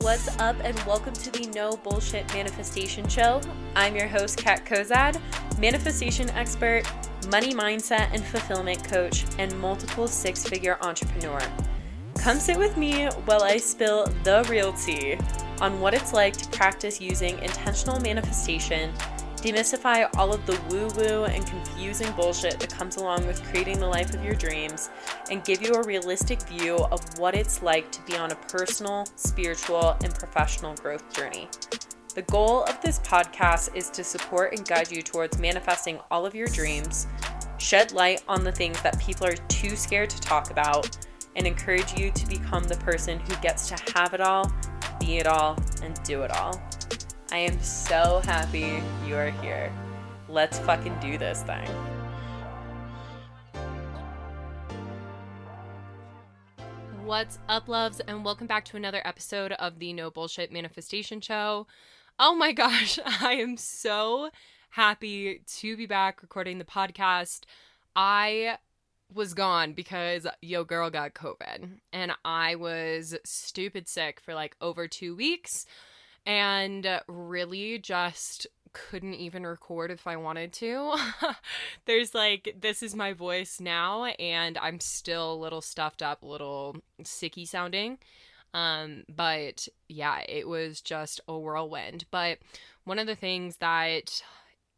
What's up, and welcome to the No Bullshit Manifestation Show. I'm your host, Kat Kozad, manifestation expert, money mindset and fulfillment coach, and multiple six-figure entrepreneur. Come sit with me while I spill the real tea on what it's like to practice using intentional manifestation, demystify all of the woo-woo and confusing bullshit that comes along with creating the life of your dreams, and give you a realistic view of what it's like to be on a personal, spiritual, and professional growth journey. The goal of this podcast is to support and guide you towards manifesting all of your dreams, shed light on the things that people are too scared to talk about, and encourage you to become the person who gets to have it all, be it all, and do it all. I am so happy you are here. Let's fucking do this thing. What's up, loves, and welcome back to another episode of the No Bullshit Manifestation Show. Oh my gosh, I am so happy to be back recording the podcast. I was gone because yo girl got COVID, and I was stupid sick for like over 2 weeks. And really just couldn't even record if I wanted to. This is my voice now, and I'm still a little stuffed up, a little sicky sounding. But yeah, it was just a whirlwind. But one of the things that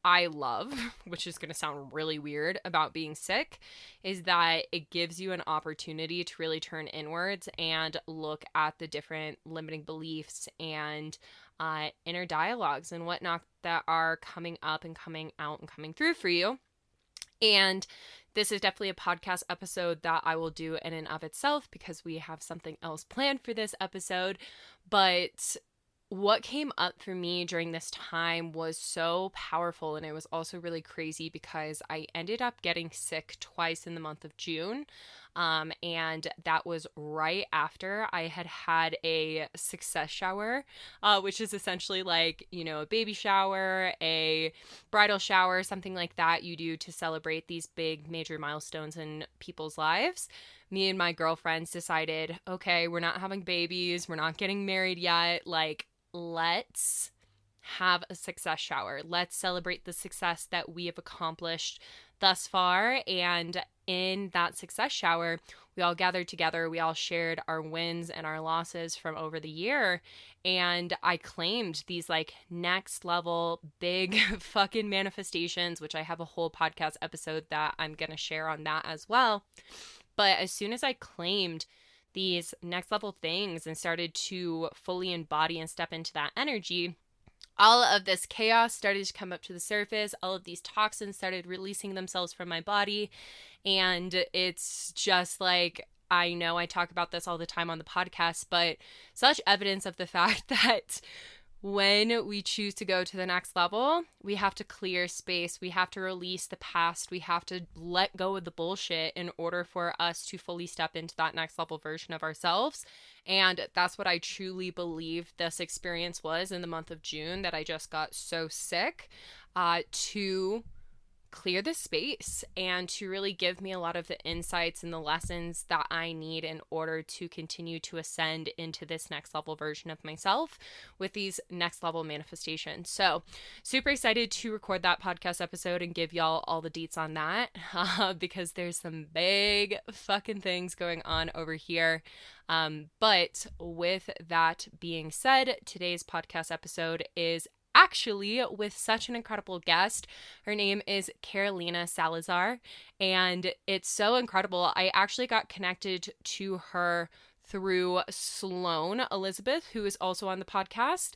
I love, which is going to sound really weird about being sick, is that it gives you an opportunity to really turn inwards and look at the different limiting beliefs and inner dialogues and whatnot that are coming up and coming out and coming through for you. And this is definitely a podcast episode that I will do in and of itself because we have something else planned for this episode. But what came up for me during this time was so powerful, and it was also really crazy because I ended up getting sick twice in the month of June, and that was right after I had had a success shower, which is essentially like, you know, a baby shower, a bridal shower, something like that you do to celebrate these big major milestones in people's lives. Me and my girlfriends decided, okay, we're not having babies, we're not getting married yet, like, let's have a success shower. Let's celebrate the success that we have accomplished thus far. And in that success shower, we all gathered together. We all shared our wins and our losses from over the year. And I claimed these like next level big fucking manifestations, which I have a whole podcast episode that I'm going to share on that as well. But as soon as I claimed these next level things and started to fully embody and step into that energy, all of this chaos started to come up to the surface. All of these toxins started releasing themselves from my body. And it's just like, I know I talk about this all the time on the podcast, but such evidence of the fact that when we choose to go to the next level, we have to clear space. We have to release the past. We have to let go of the bullshit in order for us to fully step into that next level version of ourselves. And that's what I truly believe this experience was in the month of June, that I just got so sick, to clear the space and to really give me a lot of the insights and the lessons that I need in order to continue to ascend into this next level version of myself with these next level manifestations. So super excited to record that podcast episode and give y'all all the deets on that, because there's some big fucking things going on over here. But with that being said, today's podcast episode is actually with such an incredible guest. Her name is Carolina Salazar, and it's so incredible. I actually got connected to her through Sloan Elizabeth, who is also on the podcast,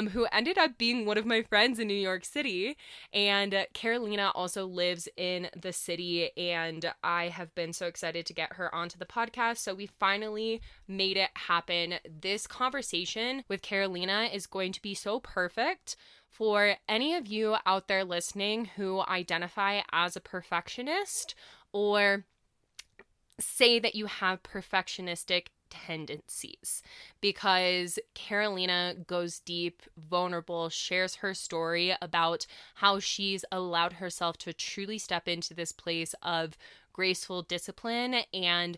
who ended up being one of my friends in New York City. And Carolina also lives in the city, and I have been so excited to get her onto the podcast. So we finally made it happen. This conversation with Carolina is going to be so perfect for any of you out there listening who identify as a perfectionist or say that you have perfectionistic tendencies, because Carolina goes deep, vulnerable, shares her story about how she's allowed herself to truly step into this place of graceful discipline and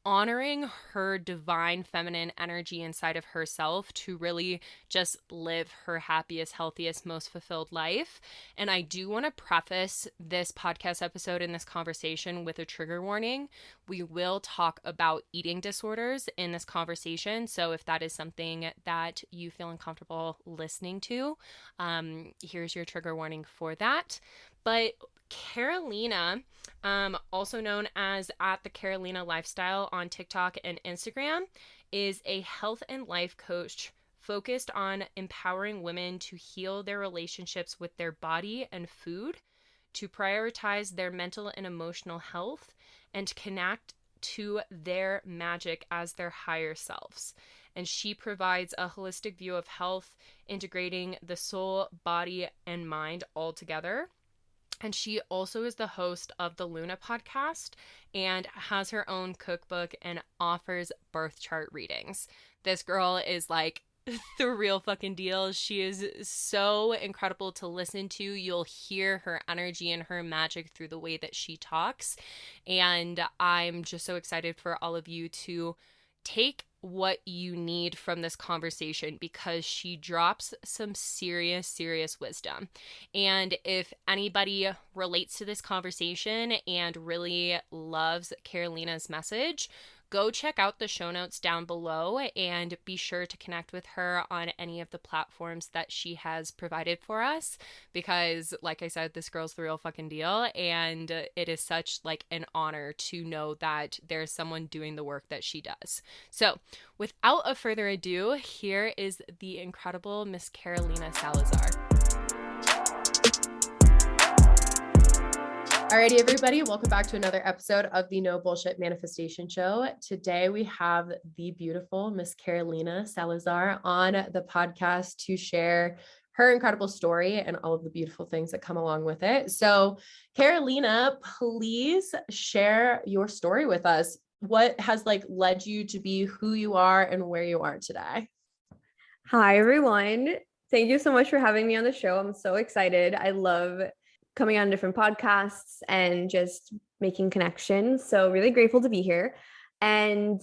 honoring her divine feminine energy inside of herself to really just live her happiest, healthiest, most fulfilled life. And I do want to preface this podcast episode and this conversation with a trigger warning. We will talk about eating disorders in this conversation. So if that is something that you feel uncomfortable listening to, here's your trigger warning for that. But Carolina, also known as at the Carolina Lifestyle on TikTok and Instagram, is a health and life coach focused on empowering women to heal their relationships with their body and food, to prioritize their mental and emotional health, and to connect to their magic as their higher selves. And she provides a holistic view of health, integrating the soul, body, and mind all together. And she also is the host of the Luna podcast and has her own cookbook and offers birth chart readings. This girl is like the real fucking deal. She is so incredible to listen to. You'll hear her energy and her magic through the way that she talks. And I'm just so excited for all of you to take what you need from this conversation, because she drops some serious wisdom. And if anybody relates to this conversation and really loves Carolina's message, go check out the show notes down below and be sure to connect with her on any of the platforms that she has provided for us, because like I said, this girl's the real fucking deal, and it is such like an honor to know that there's someone doing the work that she does. So without a further ado, here is the incredible Miss Carolina Salazar. Alrighty, everybody, welcome back to another episode of the No Bullshit Manifestation Show. Today we have the beautiful Miss Carolina Salazar on the podcast to share her incredible story and all of the beautiful things that come along with it. So, Carolina, please share your story with us. What has like led you to be who you are and where you are today? Hi, everyone. Thank you so much for having me on the show. I'm so excited. I love coming on different podcasts and just making connections. So really grateful to be here. And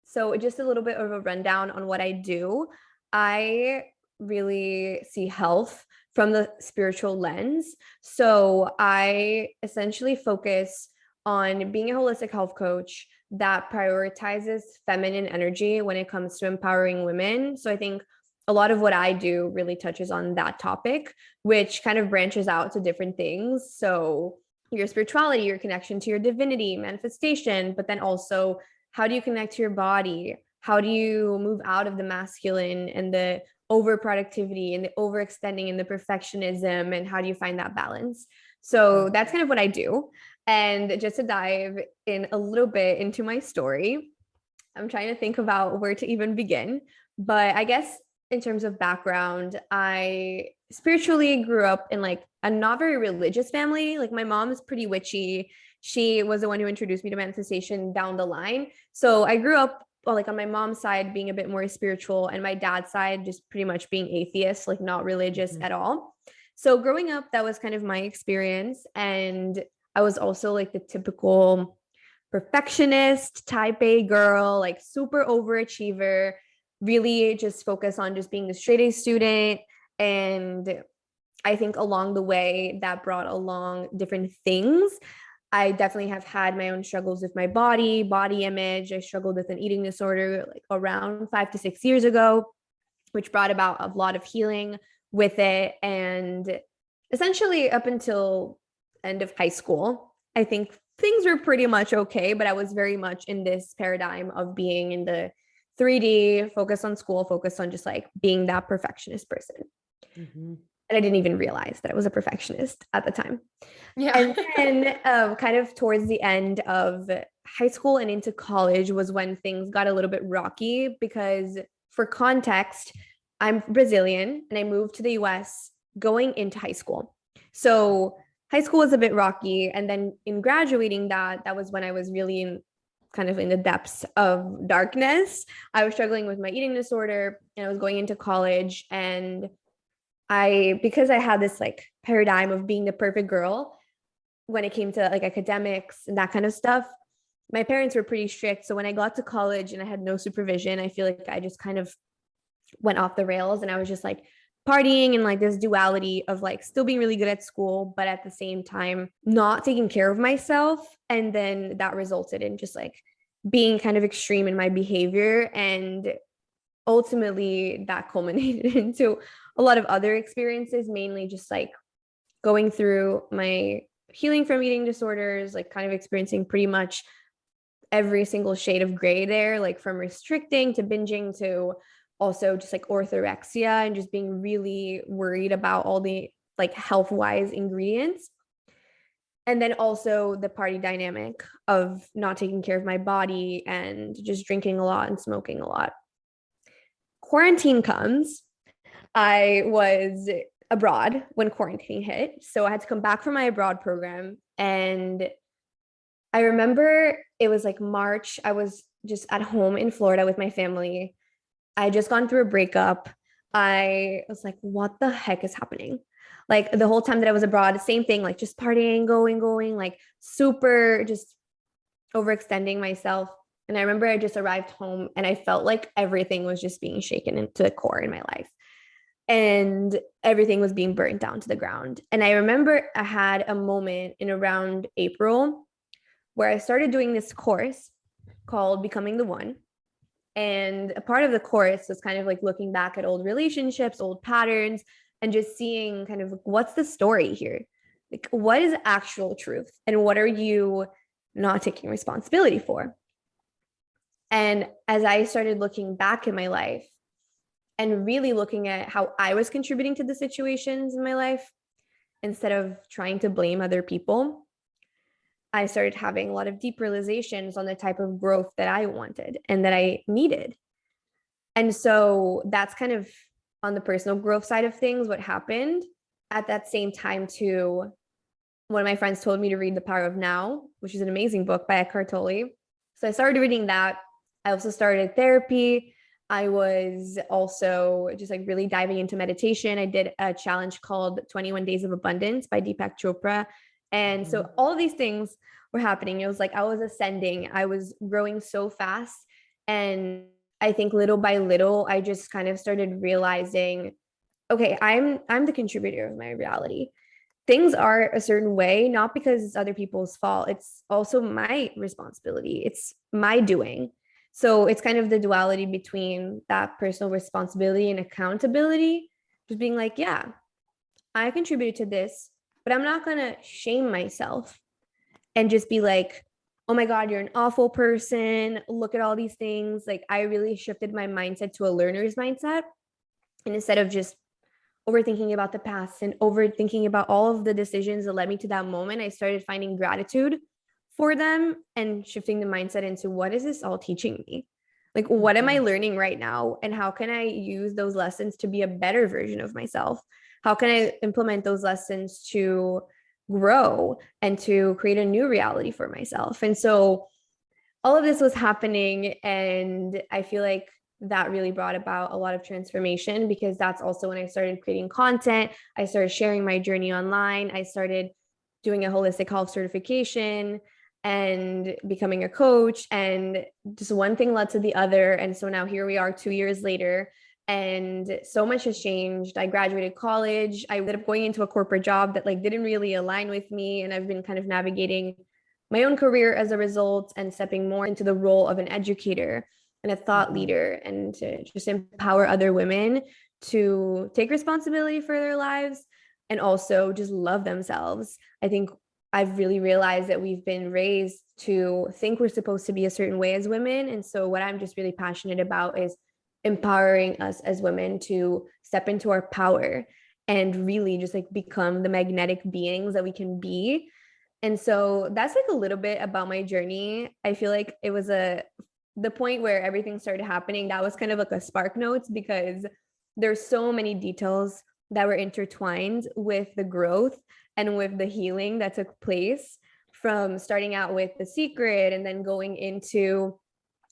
so just a little bit of a rundown on what I do. I really see health from the spiritual lens. So I essentially focus on being a holistic health coach that prioritizes feminine energy when it comes to empowering women. So I think a lot of what I do really touches on that topic, which kind of branches out to different things. So your spirituality, your connection to your divinity, manifestation, but then also how do you connect to your body? How do you move out of the masculine and the overproductivity and the overextending and the perfectionism, and how do you find that balance? So that's kind of what I do. And just to dive in a little bit into my story, I'm trying to think about where to even begin, but I guess in terms of background, I spiritually grew up in like a not very religious family. Like my mom is pretty witchy. She was the one who introduced me to manifestation down the line. So I grew up like on my mom's side being a bit more spiritual, and my dad's side just pretty much being atheist, like not religious at all. So growing up, that was kind of my experience. And I was also like the typical perfectionist, type A girl, like super overachiever, really just focus on just being the straight A student. And I think along the way that brought along different things. I definitely have had my own struggles with my body image. I struggled with an eating disorder like around 5 to 6 years ago, which brought about a lot of healing with it. And essentially up until end of high school, I think things were pretty much okay, but I was very much in this paradigm of being in the 3D, focus on school, focus on just like being that perfectionist person. Mm-hmm. And I didn't even realize that I was a perfectionist at the time. Yeah. And then kind of towards the end of high school and into college was when things got a little bit rocky, because for context, I'm Brazilian and I moved to the US going into high school. So high school was a bit rocky. And then in graduating that was when I was really kind of in the depths of darkness. I was struggling with my eating disorder and I was going into college, and because I had this like paradigm of being the perfect girl when it came to like academics and that kind of stuff, my parents were pretty strict. So when I got to college and I had no supervision, I feel like I just kind of went off the rails, and I was just like partying and like this duality of like still being really good at school, but at the same time not taking care of myself. And then that resulted in just like being kind of extreme in my behavior. And ultimately that culminated into a lot of other experiences, mainly just like going through my healing from eating disorders, like kind of experiencing pretty much every single shade of gray there, like from restricting to binging to also just like orthorexia, and just being really worried about all the like health wise ingredients. And then also the party dynamic of not taking care of my body and just drinking a lot and smoking a lot. Quarantine comes. I was abroad when quarantine hit. So I had to come back from my abroad program. And I remember it was like March. I was just at home in Florida with my family. I had just gone through a breakup. I was like, what the heck is happening? Like the whole time that I was abroad, same thing, like just partying, going, like super just overextending myself. And I remember I just arrived home and I felt like everything was just being shaken into the core in my life. And everything was being burnt down to the ground. And I remember I had a moment in around April where I started doing this course called Becoming the One. And a part of the course was kind of like looking back at old relationships, old patterns, and just seeing kind of what's the story here? Like, what is actual truth? And what are you not taking responsibility for? And as I started looking back in my life and really looking at how I was contributing to the situations in my life, instead of trying to blame other people, I started having a lot of deep realizations on the type of growth that I wanted and that I needed. And so that's kind of on the personal growth side of things, what happened. At that same time, too, one of my friends told me to read The Power of Now, which is an amazing book by Eckhart Tolle. So I started reading that. I also started therapy. I was also just like really diving into meditation. I did a challenge called 21 Days of Abundance by Deepak Chopra. And so all of these things were happening. It was like I was ascending, I was growing so fast. And I think little by little, I just kind of started realizing, okay, I'm the contributor of my reality. Things are a certain way, not because it's other people's fault. It's also my responsibility. It's my doing. So it's kind of the duality between that personal responsibility and accountability. Just being like, yeah, I contributed to this, but I'm not going to shame myself and just be like, oh my God, you're an awful person. Look at all these things. Like, I really shifted my mindset to a learner's mindset. And instead of just overthinking about the past and overthinking about all of the decisions that led me to that moment, I started finding gratitude for them and shifting the mindset into what is this all teaching me? Like, what am I learning right now? And how can I use those lessons to be a better version of myself? How can I implement those lessons to grow and to create a new reality for myself? And so all of this was happening. And I feel like that really brought about a lot of transformation, because that's also when I started creating content. I started sharing my journey online. I started doing a holistic health certification and becoming a coach. And just one thing led to the other. And so now here we are 2 years later. And so much has changed. I graduated college. I ended up going into a corporate job that like didn't really align with me. And I've been kind of navigating my own career as a result and stepping more into the role of an educator and a thought leader, and to just empower other women to take responsibility for their lives and also just love themselves. I think I've really realized that we've been raised to think we're supposed to be a certain way as women. And so what I'm just really passionate about is empowering us as women to step into our power and really just like become the magnetic beings that we can be. And so that's like a little bit about my journey. I feel like it was the point where everything started happening. That was kind of like a spark notes, because there's so many details that were intertwined with the growth and with the healing that took place, from starting out with The Secret and then going into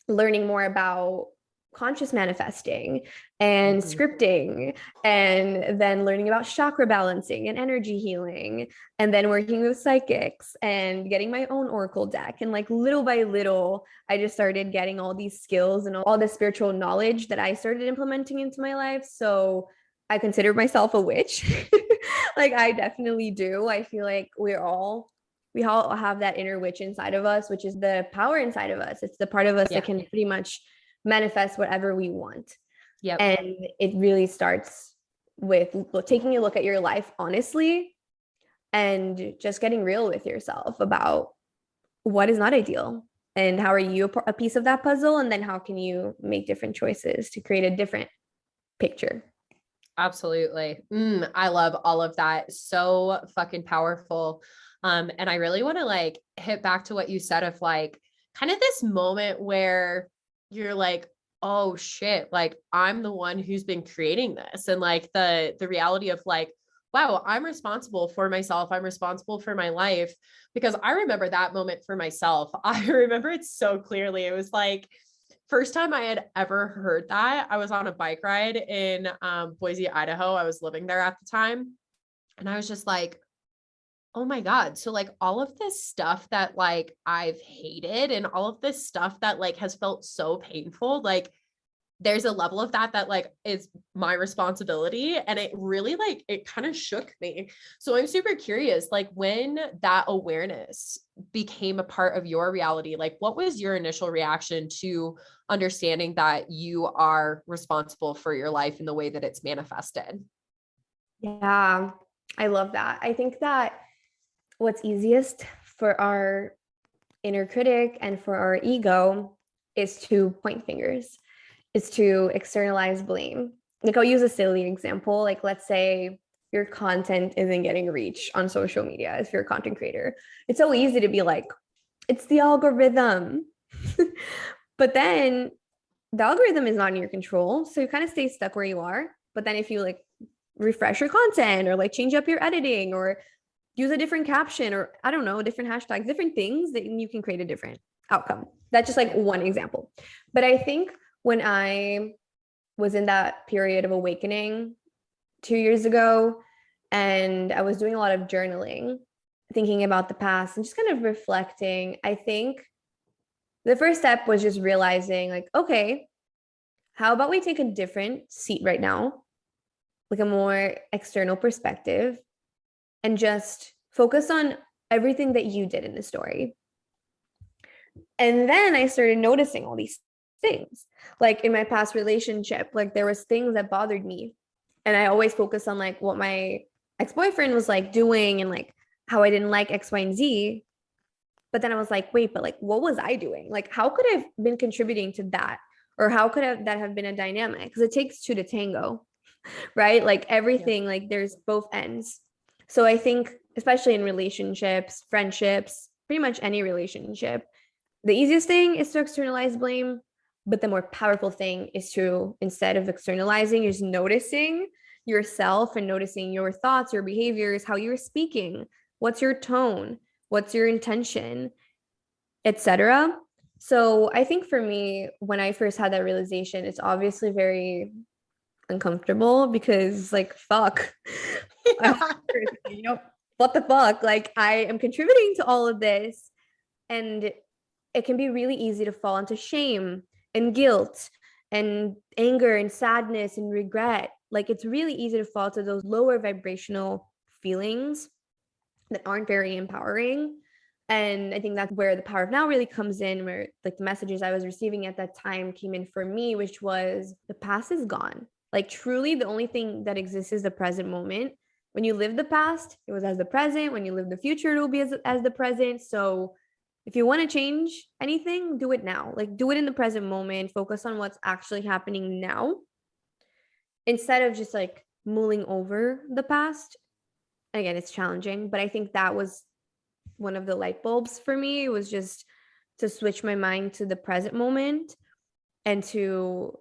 learning more about conscious manifesting and Mhm. scripting, and then learning about chakra balancing and energy healing, and then working with psychics and getting my own oracle deck. And like little by little, I just started getting all these skills and all the spiritual knowledge that I started implementing into my life. So I consider myself a witch. Like I definitely do. I feel like we all have that inner witch inside of us, which is the power inside of us. It's the part of us that Yeah. can pretty much manifest whatever we want. Yep. And it really starts with taking a look at your life honestly and just getting real with yourself about what is not ideal and how are you a piece of that puzzle, and then how can you make different choices to create a different picture. Absolutely. I love all of that. So fucking powerful. And I really want to like hit back to what you said of like kind of this moment where you're like, oh shit, like I'm the one who's been creating this. And like the reality of like, wow, I'm responsible for myself. I'm responsible for my life. Because I remember that moment for myself. I remember it so clearly. It was like, first time I had ever heard that, I was on a bike ride in Boise, Idaho. I was living there at the time. And I was just like, oh my God. So, like, all of this stuff that, like, I've hated and all of this stuff that, like, has felt so painful, like, there's a level of that like is my responsibility, and it really like it kind of shook me. So I'm super curious, like when that awareness became a part of your reality, like what was your initial reaction to understanding that you are responsible for your life in the way that it's manifested? Yeah, I love that. I think that what's easiest for our inner critic and for our ego is to point fingers, is to externalize blame. Like I'll use a silly example. Like let's say your content isn't getting reach on social media if you're a content creator. It's so easy to be like, it's the algorithm. But then the algorithm is not in your control. So you kind of stay stuck where you are. But then if you like refresh your content or like change up your editing or use a different caption or I don't know, different hashtags, different things, that you can create a different outcome. That's just like one example. But I think when I was in that period of awakening 2 years ago, and I was doing a lot of journaling, thinking about the past and just kind of reflecting, I think the first step was just realizing, like, okay, how about we take a different seat right now, like a more external perspective, and just focus on everything that you did in the story. And then I started noticing all these things. Like in my past relationship, like there was things that bothered me. And I always focused on like what my ex-boyfriend was like doing and like how I didn't like X, Y, and Z. But then I was like, wait, but like what was I doing? Like how could I have been contributing to that? Or how could that have been a dynamic? Because it takes two to tango, right? Like Yeah. everything, like there's both ends. So I think, especially in relationships, friendships, pretty much any relationship, the easiest thing is to externalize blame, but the more powerful thing is to, instead of externalizing, is noticing yourself and noticing your thoughts, your behaviors, how you're speaking, what's your tone, what's your intention, etc. So I think for me, when I first had that realization, it's obviously very uncomfortable because like fuck. You know, what the fuck? Like I am contributing to all of this, and it can be really easy to fall into shame and guilt and anger and sadness and regret. Like it's really easy to fall to those lower vibrational feelings that aren't very empowering. And I think that's where the power of now really comes in, where like the messages I was receiving at that time came in for me, which was the past is gone. Like truly the only thing that exists is the present moment. When you live the past, it was as the present. When you live the future, it will be as the present. So if you want to change anything, do it now. Like do it in the present moment. Focus on what's actually happening now instead of just like mulling over the past. Again, it's challenging, but I think that was one of the light bulbs for me. It was just to switch my mind to the present moment and to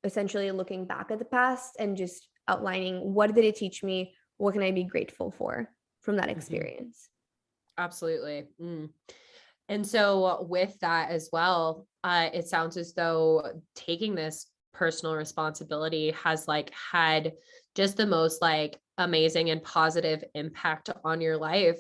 essentially looking back at the past and just outlining what did it teach me? What can I be grateful for from that Mhm. experience? Absolutely. And so with that as well, it sounds as though taking this personal responsibility has like had just the most like amazing and positive impact on your life.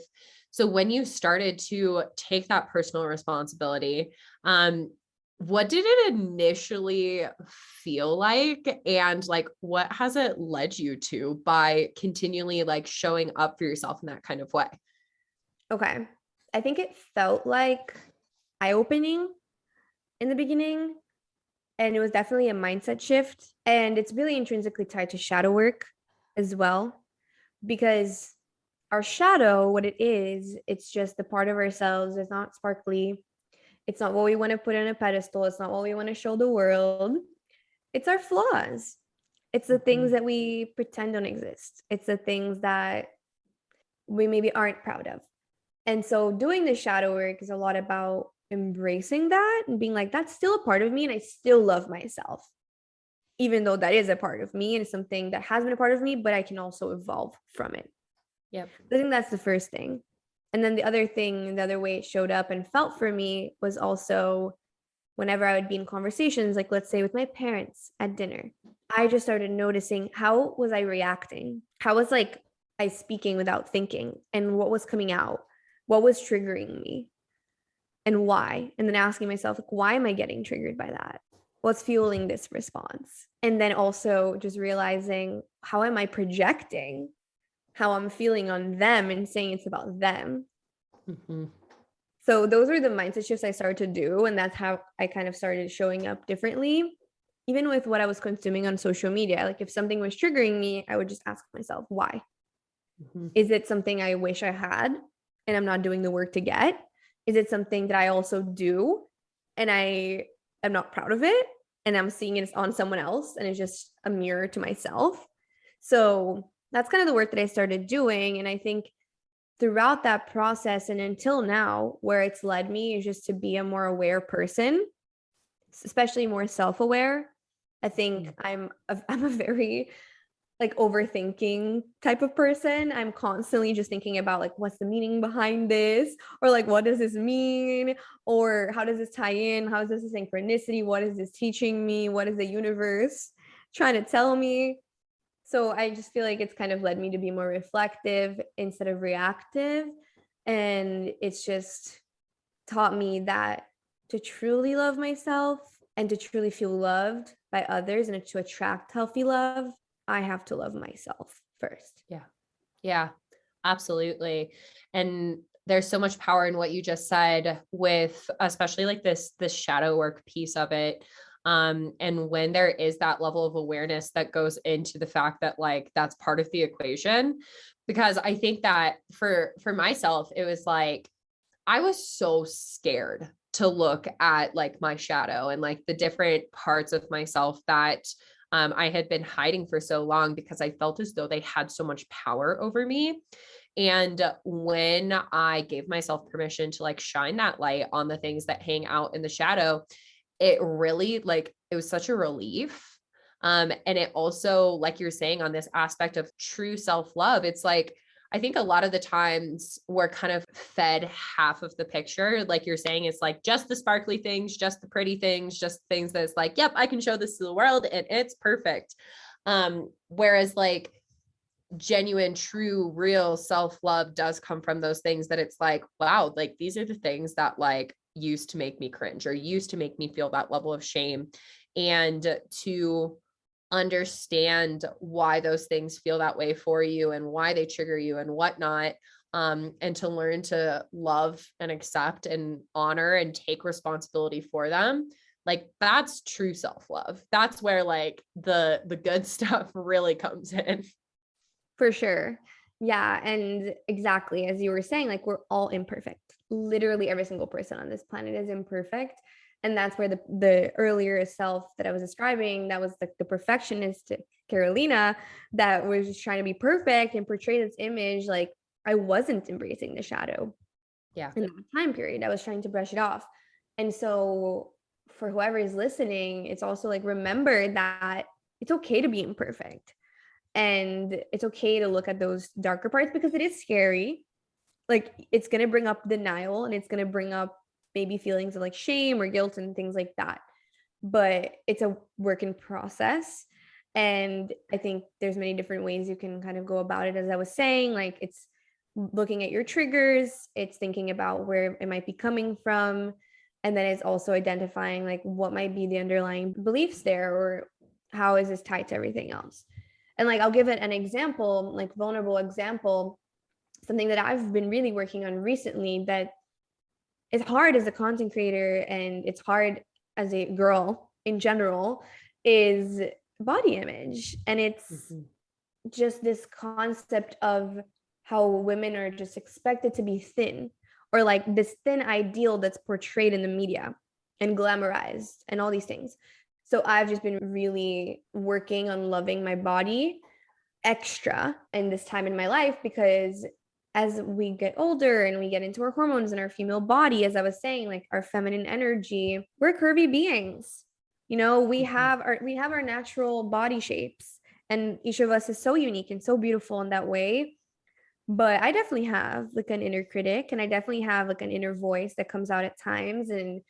So when you started to take that personal responsibility, what did it initially feel like? And like, what has it led you to by continually like showing up for yourself in that kind of way? Okay. I think it felt like eye-opening in the beginning, and it was definitely a mindset shift. And it's really intrinsically tied to shadow work as well, because our shadow, what it is, it's just the part of ourselves. It's not sparkly. It's not what we want to put on a pedestal. It's not what we want to show the world. It's our flaws. It's the things Mhm. that we pretend don't exist. It's the things that we maybe aren't proud of. And so doing the shadow work is a lot about embracing that and being like, that's still a part of me and I still love myself, even though that is a part of me and it's something that has been a part of me, but I can also evolve from it. Yep. I think that's the first thing. And then the other thing, the other way it showed up and felt for me was also whenever I would be in conversations, like let's say with my parents at dinner, I just started noticing how was I reacting? How was like I speaking without thinking and what was coming out? What was triggering me and why? And then asking myself, like, why am I getting triggered by that? What's fueling this response? And then also just realizing how am I projecting how I'm feeling on them and saying it's about them. Mm-hmm. So those were the mindset shifts I started to do. And that's how I kind of started showing up differently, even with what I was consuming on social media. Like if something was triggering me, I would just ask myself, why? Mm-hmm. Is it something I wish I had and I'm not doing the work to get? Is it something that I also do and I am not proud of it and I'm seeing it on someone else and it's just a mirror to myself? So that's kind of the work that I started doing. And I think throughout that process and until now, where it's led me is just to be a more aware person, especially more self-aware. I think I'm a very like overthinking type of person. I'm constantly just thinking about like what's the meaning behind this, or like what does this mean, or how does this tie in, how is this a synchronicity, what is this teaching me, what is the universe trying to tell me. So I just feel like it's kind of led me to be more reflective instead of reactive. And it's just taught me that to truly love myself and to truly feel loved by others and to attract healthy love, I have to love myself first. Yeah. Yeah, absolutely. And there's so much power in what you just said with especially like this shadow work piece of it. And when there is that level of awareness that goes into the fact that like that's part of the equation, because I think that for myself, it was like I was so scared to look at like my shadow and like the different parts of myself that I had been hiding for so long because I felt as though they had so much power over me. And when I gave myself permission to like shine that light on the things that hang out in the shadow, it really like it was such a relief. And it also, like you're saying, on this aspect of true self-love, it's like I think a lot of the times we're kind of fed half of the picture. Like you're saying, it's like just the sparkly things, just the pretty things, just things that's like, yep, I can show this to the world and it's perfect. Whereas like genuine, true, real self-love does come from those things that it's like, wow, like these are the things that like used to make me cringe or used to make me feel that level of shame. And to understand why those things feel that way for you and why they trigger you and whatnot. And to learn to love and accept and honor and take responsibility for them. Like that's true self-love. That's where like the good stuff really comes in. For sure. Yeah. And exactly as you were saying, like we're all imperfect. Literally every single person on this planet is imperfect. And that's where the earlier self that I was describing, that was the perfectionist Carolina that was just trying to be perfect and portray this image. Like I wasn't embracing the shadow Yeah. in that time period. I was trying to brush it off. And so for whoever is listening, it's also like remember that it's okay to be imperfect and it's okay to look at those darker parts because it is scary. Like it's going to bring up denial and it's going to bring up maybe feelings of like shame or guilt and things like that. but it's a work in process. And I think there's many different ways you can kind of go about it. As I was saying, like it's looking at your triggers, it's thinking about where it might be coming from, and then it's also identifying like what might be the underlying beliefs there, or how is this tied to everything else. And like I'll give it an example, like vulnerable example, something that I've been really working on recently that is hard as a content creator and it's hard as a girl in general is body image. And it's Mm-hmm. just this concept of how women are just expected to be thin, or like this thin ideal that's portrayed in the media and glamorized and all these things. So I've just been really working on loving my body extra in this time in my life, because as we get older and we get into our hormones and our female body, as I was saying, like our feminine energy, we're curvy beings. You know, Mm-hmm. we have our natural body shapes, and each of us is so unique and so beautiful in that way. But I definitely have like an inner critic, and I definitely have like an inner voice that comes out at times, and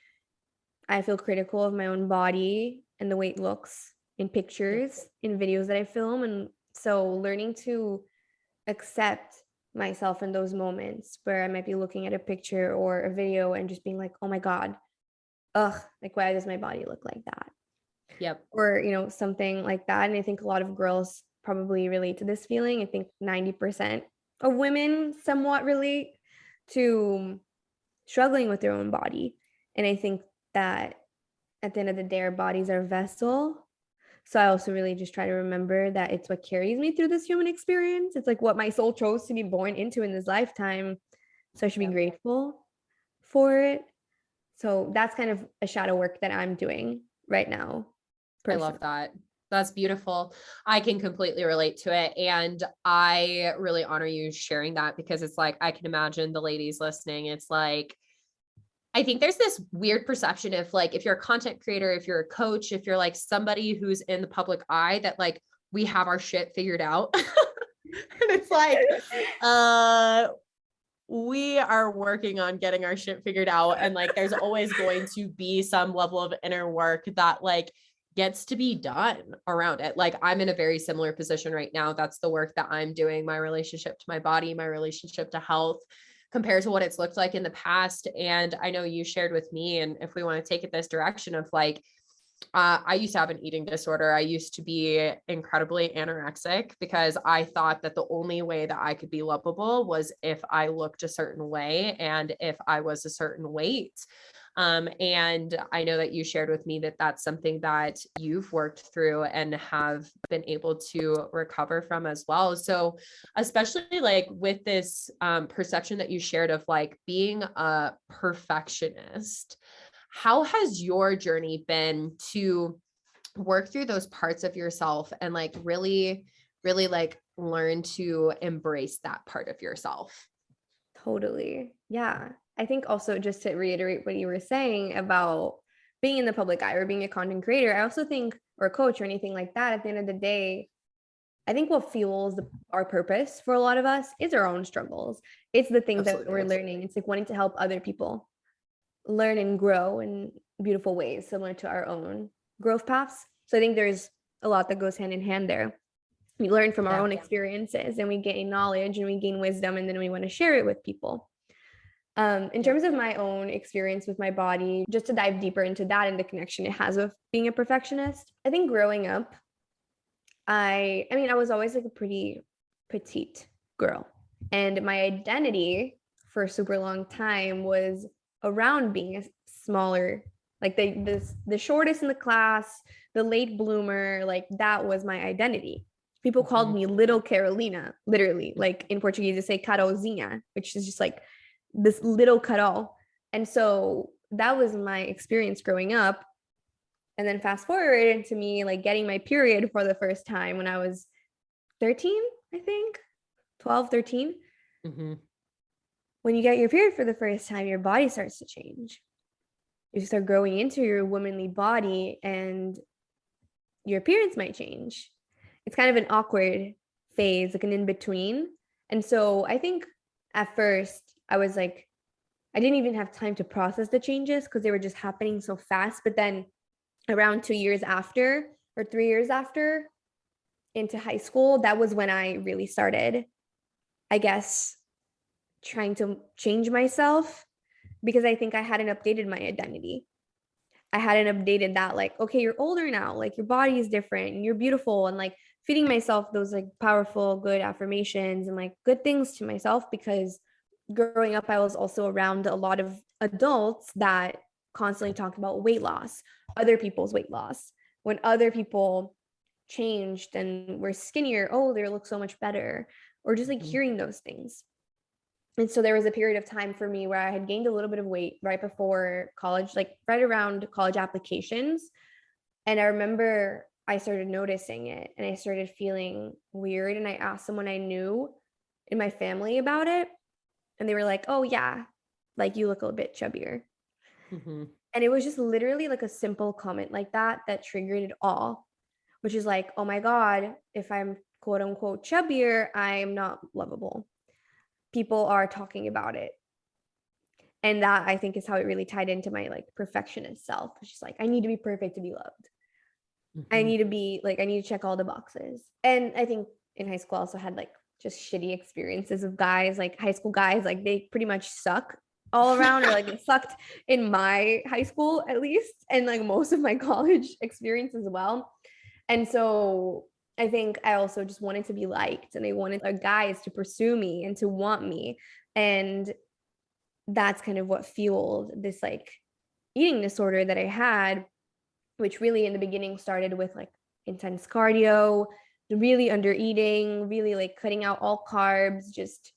I feel critical of my own body and the way it looks in Yeah. pictures, in videos that I film. And so learning to accept myself in those moments where I might be looking at a picture or a video and just being like, oh my God, ugh, like why does my body look like that? Yep. Or, you know, something like that. And I think a lot of girls probably relate to this feeling. I think 90% of women somewhat relate to struggling with their own body. And I think that at the end of the day, our bodies are a vessel. So I also really just try to remember that it's what carries me through this human experience. It's like what my soul chose to be born into in this lifetime. So I should be Yep. grateful for it. So that's kind of a shadow work that I'm doing right now, I love personally. that. That's beautiful. I can completely relate to it. And I really honor you sharing that, because it's like, I can imagine the ladies listening. It's like, I think there's this weird perception of like, if you're a content creator, if you're a coach, if you're like somebody who's in the public eye, that like we have our shit figured out. And it's like, uh, we are working on getting our shit figured out. And like, there's always going to be some level of inner work that like gets to be done around it. Like, I'm in a very similar position right now. That's the work that I'm doing, my relationship to my body, my relationship to health, compared to what it's looked like in the past. And I know you shared with me, and if we want to take it this direction of like, I used to have an eating disorder. I used to be incredibly anorexic because I thought that the only way that I could be lovable was if I looked a certain way and if I was a certain weight. And I know that you shared with me that that's something that you've worked through and have been able to recover from as well. So, especially like with this perception that you shared of like being a perfectionist, how has your journey been to work through those parts of yourself and like really like learn to embrace that part of yourself? Totally. Yeah. I think also, just to reiterate what you were saying about being in the public eye or being a content creator, I also think, or a coach or anything like that, at the end of the day, I think what fuels our purpose for a lot of us is our own struggles. It's the things that we're Absolutely. learning. It's like wanting to help other people learn and grow in beautiful ways, similar to our own growth paths. So I think there's a lot that goes hand in hand there. We learn from our Yeah. own experiences and we gain knowledge and we gain wisdom, and then we want to share it with people. In Yeah. terms of my own experience with my body, just to dive deeper into that and the connection it has with being a perfectionist, I think growing up, I mean, I was always like a pretty petite girl. And my identity for a super long time was around being a smaller, like the shortest in the class, the late bloomer, like that was my identity. People called Mm-hmm. me little Carolina, literally. Like in Portuguese, they say Carolzinha, which is just like this little Carol. And so that was my experience growing up. And then fast forward into me like getting my period for the first time when I was 13, I think, 12, 13. Mm-hmm. When you get your period for the first time, your body starts to change. You start growing into your womanly body and your appearance might change. It's kind of an awkward phase, like an in between. And so I think at first I was like, I didn't even have time to process the changes because they were just happening so fast. But then around 2 years after or 3 years after into high school, that was when I really started, I guess, trying to change myself because I think I hadn't updated my identity. I hadn't updated that, like, okay, you're older now, like your body is different and you're beautiful, and like feeding myself those like powerful, good affirmations and like good things to myself, because growing up, I was also around a lot of adults that constantly talked about weight loss, other people's weight loss. When other people changed and were skinnier, oh, they look so much better, or just like Mhm. hearing those things. And so there was a period of time for me where I had gained a little bit of weight right before college, like right around college applications. And I remember I started noticing it and I started feeling weird. And I asked someone I knew in my family about it. And they were like, oh, yeah, like you look a bit chubbier. Mhm. And it was just literally like a simple comment like that that triggered it all, which is like, oh my God, if I'm quote unquote chubbier, I'm not lovable. People are talking about it. And that, I think, is how it really tied into my like perfectionist self. It's just like, I need to be perfect to be loved. I Mhm. need to be like, I need to check all the boxes. And I think in high school I also had like just shitty experiences of guys, like high school guys, like they pretty much suck all around, or like it sucked in my high school at least, and like most of my college experience as well. And so I think I also just wanted to be liked, and I wanted guys to pursue me and to want me. And that's kind of what fueled this like eating disorder that I had, which really in the beginning started with like intense cardio, really under eating, really like cutting out all carbs, just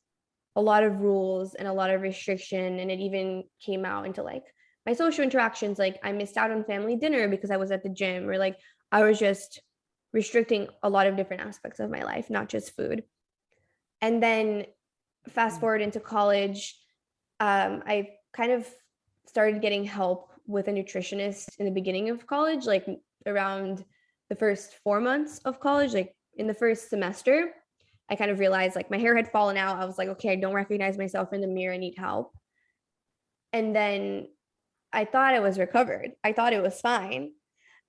a lot of rules and a lot of restriction. And it even came out into like my social interactions. Like I missed out on family dinner because I was at the gym, or like I was just restricting a lot of different aspects of my life, not just food. And then fast Mm. forward into college, I kind of started getting help with a nutritionist in the beginning of college, like around the first 4 months of college, like in the first semester. I kind of realized like my hair had fallen out. I was like, okay, I don't recognize myself in the mirror. I need help. And then I thought it was recovered. I thought it was fine.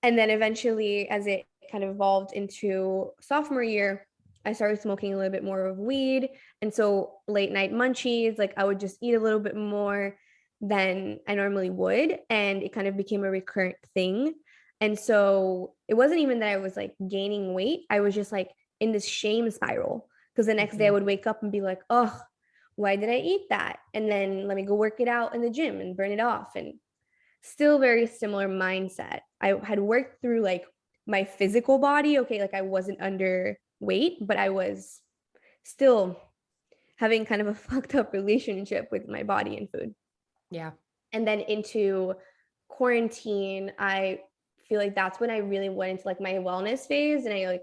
And then eventually, as it kind of evolved into sophomore year, I started smoking a little bit more of weed. And so late night munchies, like I would just eat a little bit more than I normally would. And it kind of became a recurrent thing. And so it wasn't even that I was like gaining weight, I was just like in this shame spiral. Because the next day I Mhm. would wake up and be like, oh, why did I eat that? And then let me go work it out in the gym and burn it off. And still very similar mindset. I had worked through like my physical body. Okay, like I wasn't underweight, but I was still having kind of a fucked up relationship with my body and food. Yeah. And then into quarantine, I feel like that's when I really went into like my wellness phase. And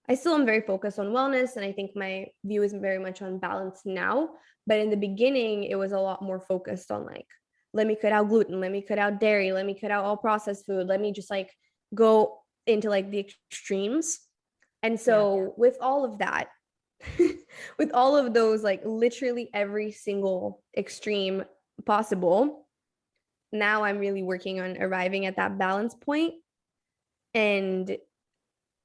I still am very focused on wellness. And I think my view is very much on balance now. But in the beginning, it was a lot more focused on like, let me cut out gluten, let me cut out dairy, let me cut out all processed food, let me just like go into like the extremes. And Yeah. so with all of that, with all of those, like literally every single extreme possible, now I'm really working on arriving at that balance point and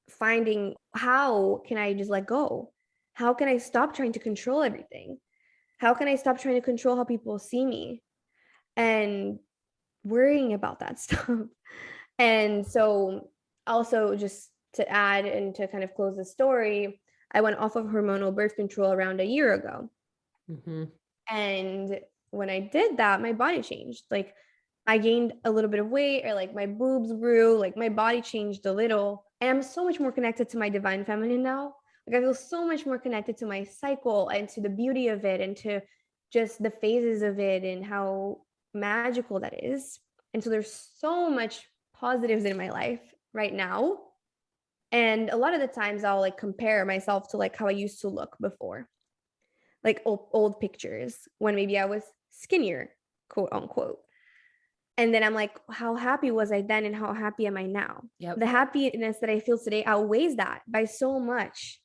finding how can I just let go? How can I stop trying to control everything? How can I stop trying to control how people see me and worrying about that stuff? And so, also, just to add and to kind of close the story, I went off of hormonal birth control around a year ago. Mhm. And when I did that, my body changed. Like I gained a little bit of weight, or like my boobs grew, like my body changed a little. And I'm so much more connected to my divine feminine now. Like I feel so much more connected to my cycle and to the beauty of it and to just the phases of it and how magical that is. And so there's so much positives in my life right now. And a lot of the times I'll like compare myself to like how I used to look before, like old pictures when maybe I was skinnier, quote unquote. And then I'm like, how happy was I then and how happy am I now? Yep. The happiness that I feel today outweighs that by so much.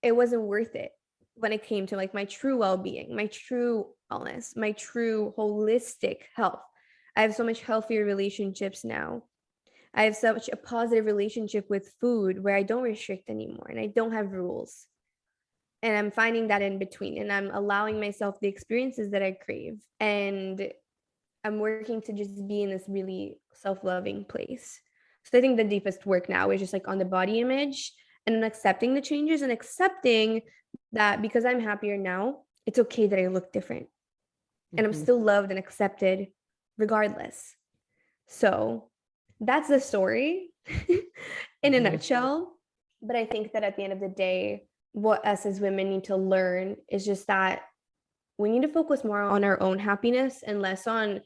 It wasn't worth it when it came to like my true well-being, my true wellness, my true holistic health. I have so much healthier relationships now. I have such a positive relationship with food where I don't restrict anymore and I don't have rules. And I'm finding that in between, and I'm allowing myself the experiences that I crave. And I'm working to just be in this really self-loving place. So I think the deepest work now is just like on the body image and then accepting the changes and accepting that because I'm happier now, it's okay that I look different and I'm still loved and accepted regardless. So that's the story in a nutshell. But I think that at the end of the day, what us as women need to learn is just that we need to focus more on our own happiness and less on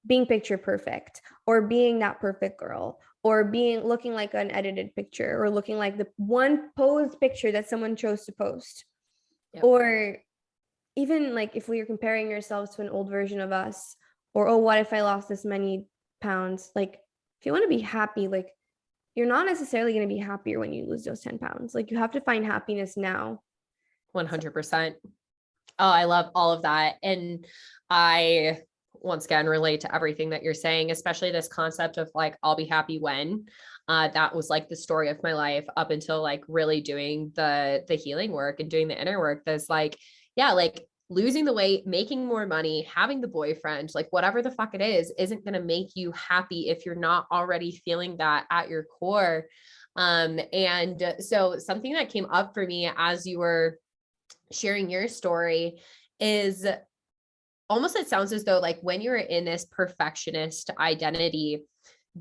being picture perfect or being that perfect girl or being looking like an edited picture or looking like the one posed picture that someone chose to post. Yep. Or even like if we are comparing yourselves to an old version of us, or oh, what if I lost this many pounds? Like if you want to be happy, like you're not necessarily going to be happier when you lose those 10 pounds. Like you have to find happiness now. 100%. Oh, I love all of that. And I, once again, relate to everything that you're saying, especially this concept of like, I'll be happy when. That was like the story of my life up until like really doing the healing work and doing the inner work. That's like, yeah, like losing the weight, making more money, having the boyfriend, like whatever the fuck it is, isn't going to make you happy if you're not already feeling that at your core. And so something that came up for me as you were sharing your story is almost, it sounds as though like when you're in this perfectionist identity,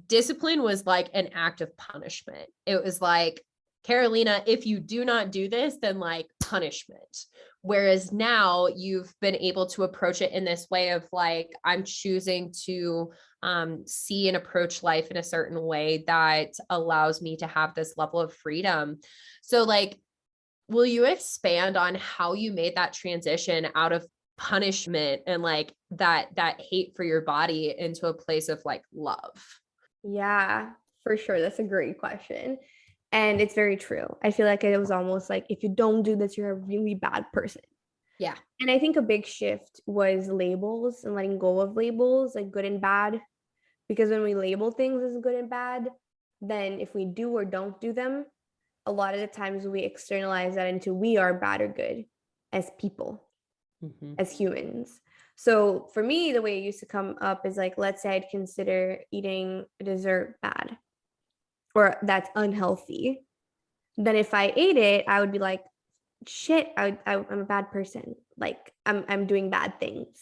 discipline was like an act of punishment. It was like, Carolina, if you do not do this, then like punishment. Whereas now you've been able to approach it in this way of like, I'm choosing to see and approach life in a certain way that allows me to have this level of freedom. So like, will you expand on how you made that transition out of punishment and like that hate for your body into a place of like love? Yeah, for sure. That's a great question. And it's very true. I feel like it was almost like if you don't do this, you're a really bad person. Yeah. And I think a big shift was labels and letting go of labels, like good and bad. Because when we label things as good and bad, then if we do or don't do them, a lot of the times we externalize that into we are bad or good as people, as humans. So for me, the way it used to come up is like, let's say I'd consider eating a dessert bad or that's unhealthy. Then if I ate it, I would be like, shit, I'm a bad person. Like I'm doing bad things.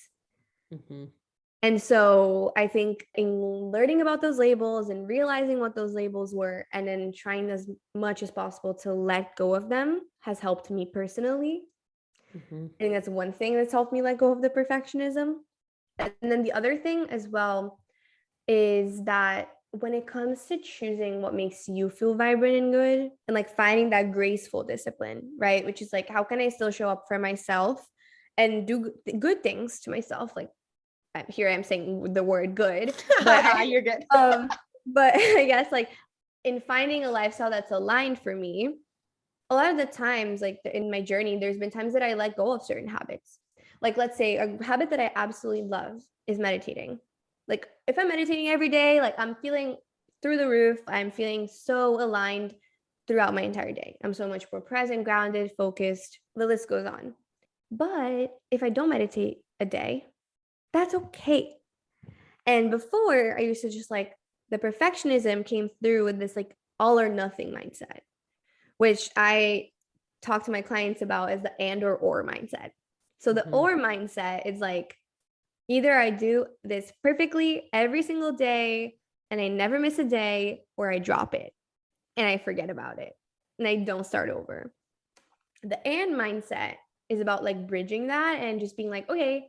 And so I think in learning about those labels and realizing what those labels were, and then trying as much as possible to let go of them has helped me personally. I think that's one thing that's helped me let go of the perfectionism. And then the other thing as well is that when it comes to choosing what makes you feel vibrant and good and like finding that graceful discipline, right? Which is like, how can I still show up for myself and do good things to myself? Like here I am saying the word good, but you're good. But I guess like in finding a lifestyle that's aligned for me, a lot of the times, like in my journey, there's been times that I let go of certain habits. Like let's say a habit that I absolutely love is meditating. Like if I'm meditating every day, like I'm feeling through the roof, I'm feeling so aligned throughout my entire day. I'm so much more present, grounded, focused. The list goes on. But if I don't meditate a day, that's okay. And before, I used to just like the perfectionism came through with this like all or nothing mindset, which I talk to my clients about as the and or mindset. So the or mindset is like either I do this perfectly every single day and I never miss a day, or I drop it and I forget about it and I don't start over. The and mindset is about like bridging that and just being like, okay,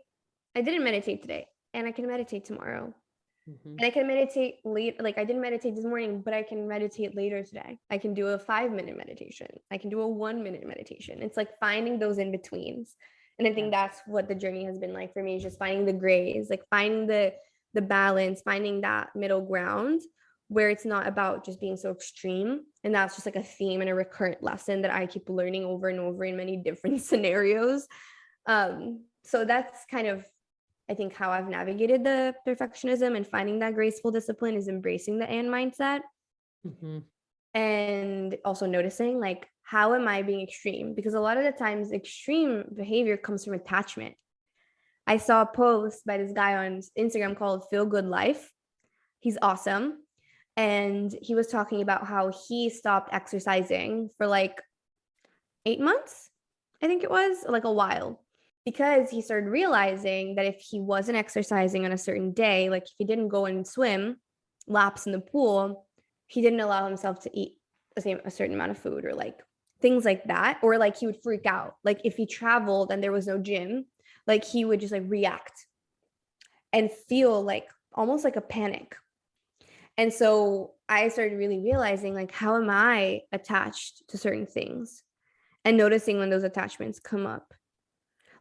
I didn't meditate today and I can meditate tomorrow. And I can meditate late. Like I didn't meditate this morning, but I can meditate later today. I can do a 5-minute meditation. I can do a 1-minute meditation. It's like finding those in betweens. And I think that's what the journey has been like for me, is just finding the grays, like finding the balance, finding that middle ground where it's not about just being so extreme. And that's just like a theme and a recurrent lesson that I keep learning over and over in many different scenarios. So that's kind of I think how I've navigated the perfectionism and finding that graceful discipline is embracing the and mindset. Mm-hmm. And also noticing like, how am I being extreme? Because a lot of the times extreme behavior comes from attachment. I saw a post by this guy on Instagram called Feel Good Life. He's awesome. And he was talking about how he stopped exercising for like 8 months, I think it was, like a while, because he started realizing that if he wasn't exercising on a certain day, like if he didn't go and swim laps in the pool, he didn't allow himself to eat a certain amount of food or like things like that. Or like he would freak out. Like if he traveled and there was no gym, like he would just like react and feel like almost like a panic. And so I started really realizing like, how am I attached to certain things and noticing when those attachments come up.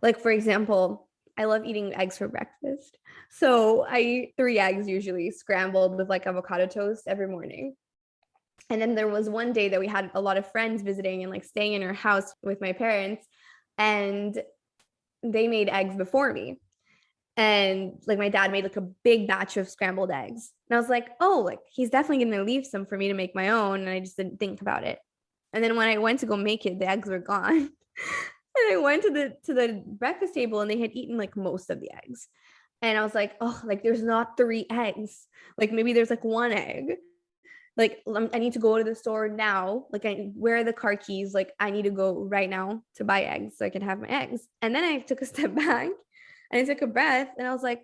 Like, for example, I love eating eggs for breakfast. So I eat 3 eggs usually scrambled with like avocado toast every morning. And then there was one day that we had a lot of friends visiting and like staying in our house with my parents, and they made eggs before me. And like my dad made like a big batch of scrambled eggs. And I was like, oh, like he's definitely going to leave some for me to make my own. And I just didn't think about it. And then when I went to go make it, the eggs were gone. And I went to the breakfast table and they had eaten like most of the eggs. And I was like, oh, like there's not 3 eggs. Like maybe there's like 1 egg. Like I need to go to the store now. Like where are the car keys? Like I need to go right now to buy eggs so I can have my eggs. And then I took a step back and I took a breath and I was like,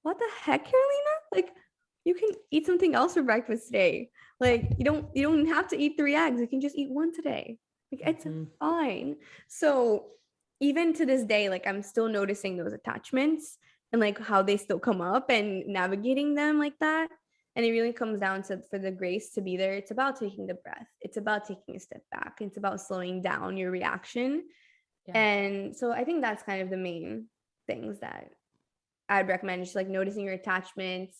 what the heck, Carolina? Like you can eat something else for breakfast today. Like you don't have to eat 3 eggs. You can just eat 1 today. Like it's fine. So even to this day, like I'm still noticing those attachments and like how they still come up and navigating them like that. And it really comes down to, for the grace to be there, it's about taking the breath. It's about taking a step back. It's about slowing down your reaction. Yeah. And so I think that's kind of the main things that I'd recommend, just like noticing your attachments,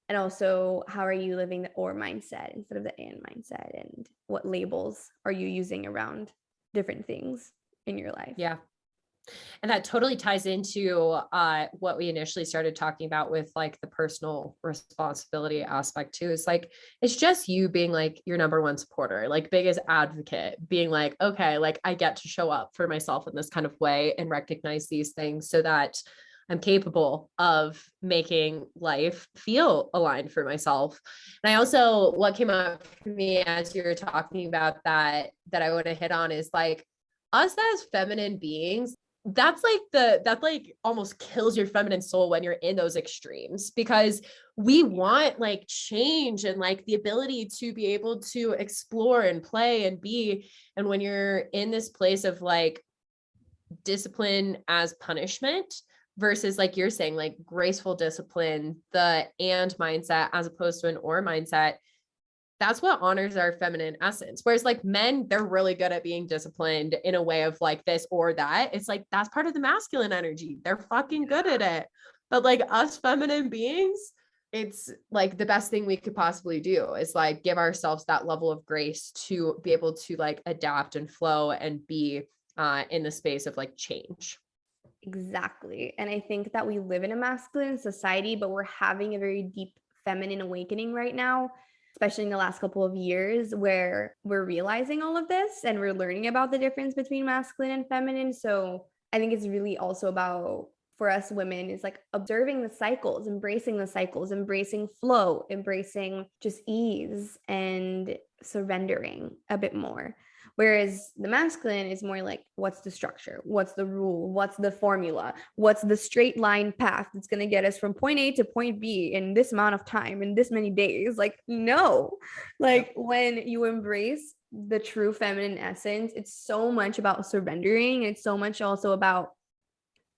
and also how are you living the or mindset instead of the and mindset, and what labels are you using around different things in your life. Yeah. And that totally ties into what we initially started talking about with like the personal responsibility aspect too. Is like, it's just you being like your number one supporter, like biggest advocate, being like, okay, like I get to show up for myself in this kind of way and recognize these things so that I'm capable of making life feel aligned for myself. And I also, what came up for me as you were talking about that I want to hit on is like, us as feminine beings, that's like almost kills your feminine soul when you're in those extremes, because we want like change and like the ability to be able to explore and play and be. And when you're in this place of like discipline as punishment versus, like you're saying, like graceful discipline, the and mindset as opposed to an or mindset, that's what honors our feminine essence. Whereas like men, they're really good at being disciplined in a way of like this or that. It's like, that's part of the masculine energy. They're fucking good at it. But like us feminine beings, it's like the best thing we could possibly do is like give ourselves that level of grace to be able to like adapt and flow and be in the space of like change. Exactly. And I think that we live in a masculine society, but we're having a very deep feminine awakening right now, especially in the last couple of years, where we're realizing all of this and we're learning about the difference between masculine and feminine. So I think it's really also about, for us women, is like observing the cycles, embracing flow, embracing just ease and surrendering a bit more. Whereas the masculine is more like, what's the structure? What's the rule? What's the formula? What's the straight line path that's going to get us from point A to point B in this amount of time, in this many days? Like, no. Like when you embrace the true feminine essence, it's so much about surrendering. It's so much also about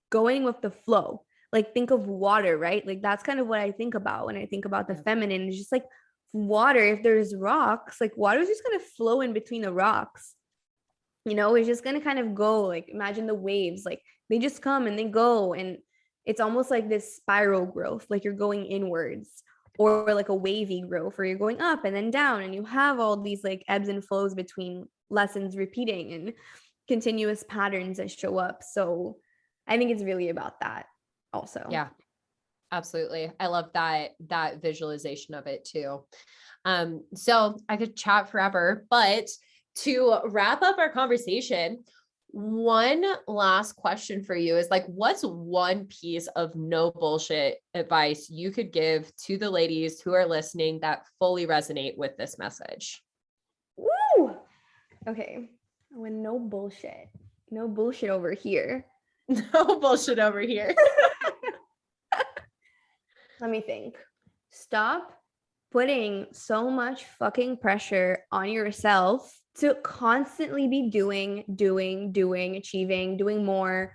going with the flow. Like think of water, right? Like that's kind of what I think about when I think about the feminine. It's just like water. If there's rocks, like water is just going to flow in between the rocks. You know, it's just going to kind of go, like imagine the waves, like they just come and they go. And it's almost like this spiral growth, like you're going inwards, or like a wavy growth where you're going up and then down, and you have all these like ebbs and flows between lessons repeating and continuous patterns that show up. So I think it's really about that also. Yeah. Absolutely. I love that visualization of it too. So I could chat forever, but to wrap up our conversation, one last question for you is like, what's one piece of no bullshit advice you could give to the ladies who are listening that fully resonate with this message? Woo! Okay. When no bullshit. No bullshit over here. No bullshit over here. Let me think. Stop putting so much fucking pressure on yourself to constantly be doing, achieving, doing more,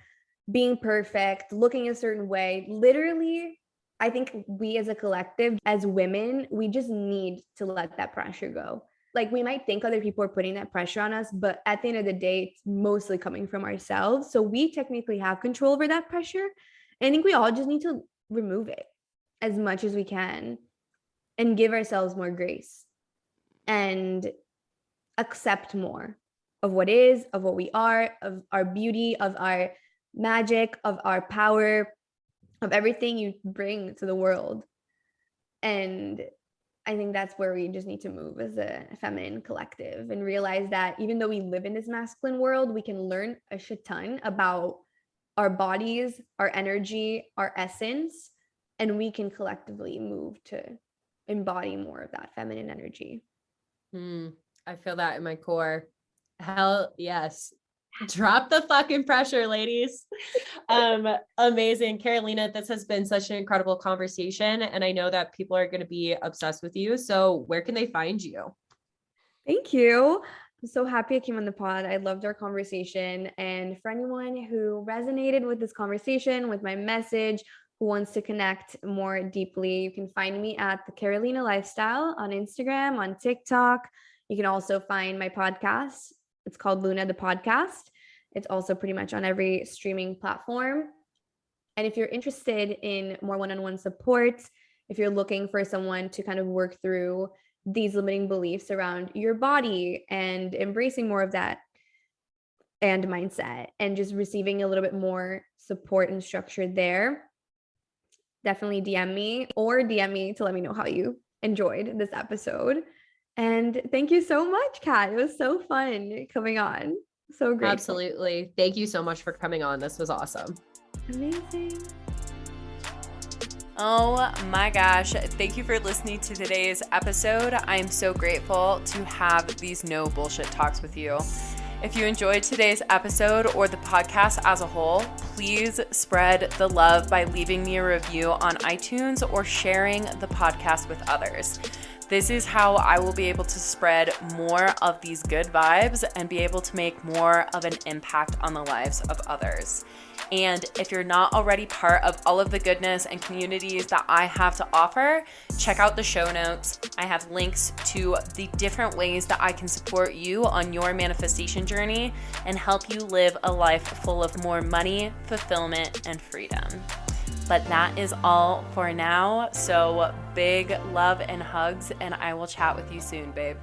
being perfect, looking a certain way. Literally, I think we as a collective, as women, we just need to let that pressure go. Like, we might think other people are putting that pressure on us, but at the end of the day, it's mostly coming from ourselves. So we technically have control over that pressure. And I think we all just need to remove it as much as we can and give ourselves more grace and accept more of what is, of what we are, of our beauty, of our magic, of our power, of everything you bring to the world. And I think that's where we just need to move as a feminine collective and realize that even though we live in this masculine world, we can learn a shit ton about our bodies, our energy, our essence, and we can collectively move to embody more of that feminine energy. I feel that in my core. Hell yes. Drop the fucking pressure, ladies. Amazing. Carolina, this has been such an incredible conversation. And I know that people are going to be obsessed with you. So where can they find you? Thank you. I'm so happy I came on the pod. I loved our conversation. And for anyone who resonated with this conversation, with my message, who wants to connect more deeply, you can find me at the Carolina Lifestyle on Instagram, on TikTok. You can also find my podcast. It's called Luna the Podcast. It's also pretty much on every streaming platform. And if you're interested in more one-on-one support, if you're looking for someone to kind of work through these limiting beliefs around your body and embracing more of that and mindset and just receiving a little bit more support and structure there, definitely DM me to let me know how you enjoyed this episode. And thank you so much, Kat. It was so fun coming on. So great. Absolutely. Thank you so much for coming on. This was awesome. Amazing. Oh my gosh. Thank you for listening to today's episode. I'm so grateful to have these no bullshit talks with you. If you enjoyed today's episode or the podcast as a whole, please spread the love by leaving me a review on iTunes or sharing the podcast with others. This is how I will be able to spread more of these good vibes and be able to make more of an impact on the lives of others. And if you're not already part of all of the goodness and communities that I have to offer, check out the show notes. I have links to the different ways that I can support you on your manifestation journey and help you live a life full of more money, fulfillment, and freedom. But that is all for now. So big love and hugs, and I will chat with you soon, babe.